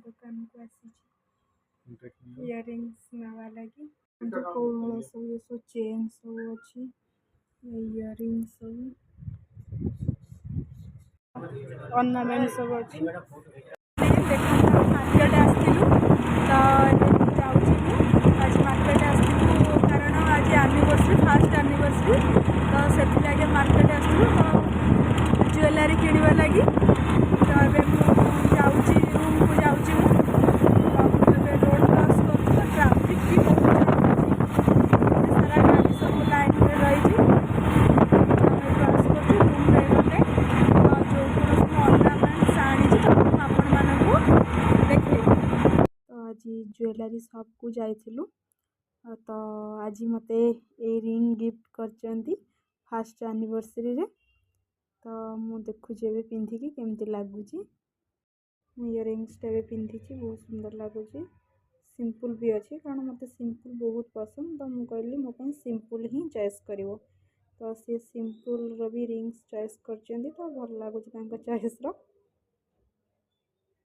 दुकान को आसी इयरिंग्स नवा लगी कोहल सब चेन सब अच्छी इयरिंग्स सब ऑर्नामेंट सब अच्छी मार्केट आसलु तो जाऊँ आज मार्केट आसलु कारण आज एनिवर्सरी फास्ट एनिवर्सरी तो से मार्केट आसलु तो ज्वेलरी किणवा लगी तो ये रूम को जाऊँगी रोड क्रॉस कर ट्राफिक भी बहुत सारा गाड़ी सब लाइन में रही क्रॉस कर रूम गले जो कौन ऑर्नामेंट्स आनी आपण मानक देखे तो आज ज्वेलरी शॉप को जाइलु तो आज मते ए रिंग गिफ्ट कर फास्ट एनिवर्सरी रे तो मु देखुची ए पिंधिकी केमती लगुच इयरिंग्स टे पिंधि बहुत सुंदर लगुच सिंपल भी अच्छी कारण मत सिंपल बहुत पसंद तो मुझे कहली मो सिंपल ही चॉइस करिवो तो सी सिंपल रो भी रिंग्स चॉइस कर तो भल लगुच चॉइस रो।